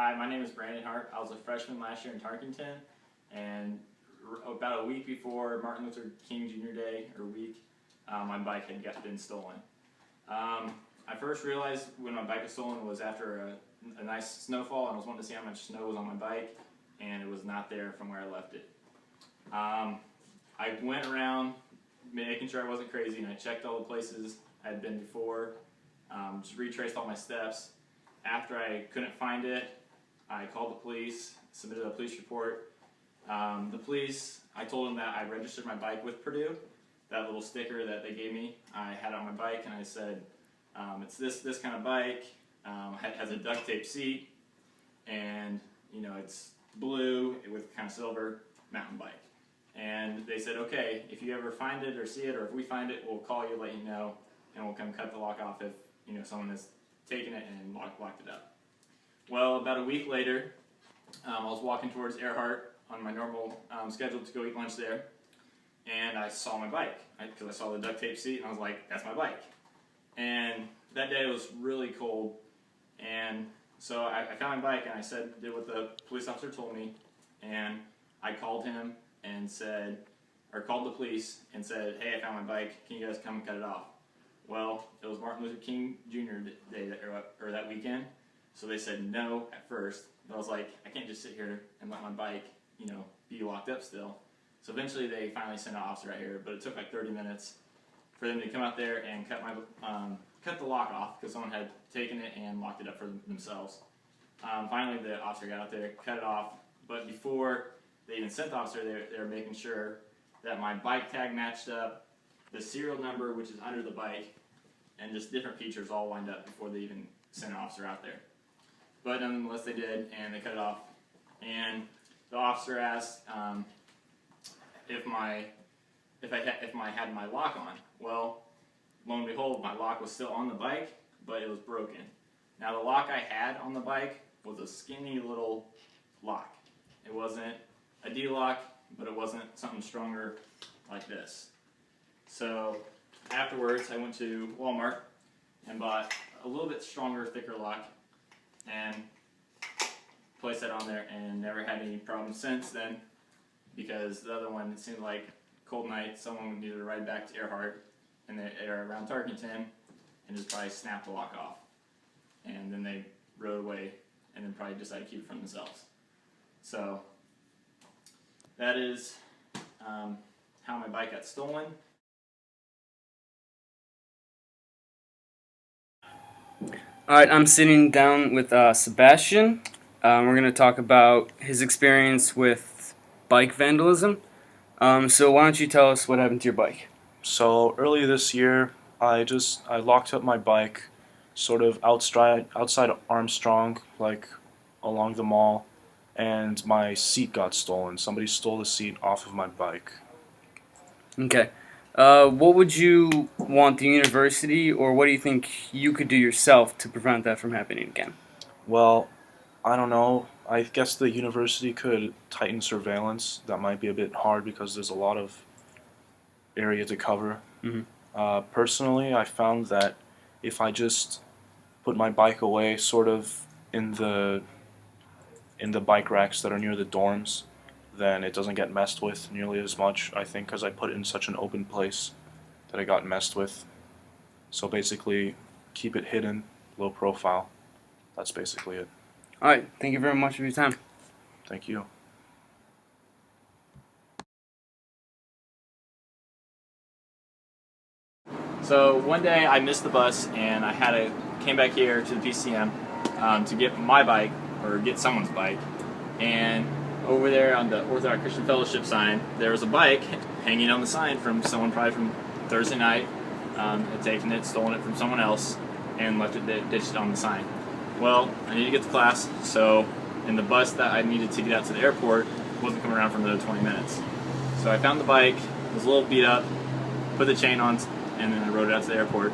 Hi, my name is Brandon Hart. I was a freshman last year in Tarkington, and about a week before Martin Luther King Jr. Day, or week, my bike had been stolen. I first realized when my bike was stolen was after a nice snowfall, and I was wanting to see how much snow was on my bike, and it was not there from where I left it. I went around making sure I wasn't crazy, and I checked all the places I had been before, just retraced all my steps. After I couldn't find it, I called the police, submitted a police report. The police, I told them that I registered my bike with Purdue, that little sticker that they gave me. I had it on my bike, and I said, it's this kind of bike, has a duct tape seat, and it's blue with kind of silver mountain bike. And they said, okay, if you ever find it or see it, or if we find it, we'll call you, let you know, and we'll come cut the lock off if someone has taken it and locked it up. Well, about a week later, I was walking towards Earhart on my normal schedule to go eat lunch there, and I saw my bike, because I saw the duct tape seat, and I was like, that's my bike. And that day it was really cold, and so I found my bike, and I did what the police officer told me, and I called him and called the police and said, hey, I found my bike, can you guys come and cut it off? Well, it was Martin Luther King Jr. Day that weekend, so they said no at first, but I was like, I can't just sit here and let my bike, be locked up still. So eventually they finally sent an officer out here, but it took like 30 minutes for them to come out there and cut the lock off, because someone had taken it and locked it up for themselves. Finally the officer got out there, cut it off, but before they even sent the officer, they were making sure that my bike tag matched up, the serial number, which is under the bike, and just different features all lined up before they even sent an officer out there. But nonetheless, they did, and they cut it off. And the officer asked if I had my lock on. Well, lo and behold, my lock was still on the bike, but it was broken. Now, the lock I had on the bike was a skinny little lock. It wasn't a D-lock, but it wasn't something stronger like this. So afterwards, I went to Walmart and bought a little bit stronger, thicker lock, and placed that on there, and never had any problems since then, because the other one, it seemed like cold night, someone needed to ride back to Earhart, and they're around Tarkington, and just probably snapped the lock off. And then they rode away, and then probably decided to keep it for themselves. So that is how my bike got stolen. Alright, I'm sitting down with Sebastian. We're going to talk about his experience with bike vandalism. So why don't you tell us what happened to your bike? So early this year, I locked up my bike sort of outside Armstrong, like along the mall, and my seat got stolen. Somebody stole the seat off of my bike. Okay. What would you want the university, or what do you think you could do yourself to prevent that from happening again? Well, I don't know. I guess the university could tighten surveillance. That might be a bit hard because there's a lot of area to cover. Personally, I found that if I just put my bike away sort of in the bike racks that are near the dorms, then it doesn't get messed with nearly as much, I think, because I put it in such an open place that it got messed with. So basically, keep it hidden, low profile. That's basically it. Alright, thank you very much for your time. Thank you. So one day I missed the bus, and I came back here to the PCM to get my bike, or get someone's bike, and over there on the Orthodox Christian Fellowship sign, there was a bike hanging on the sign from someone probably from Thursday night, had taken it, stolen it from someone else, and left it ditched on the sign. Well, I needed to get to class, and the bus that I needed to get out to the airport wasn't coming around for another 20 minutes. So I found the bike, it was a little beat up, put the chain on, and then I rode it out to the airport.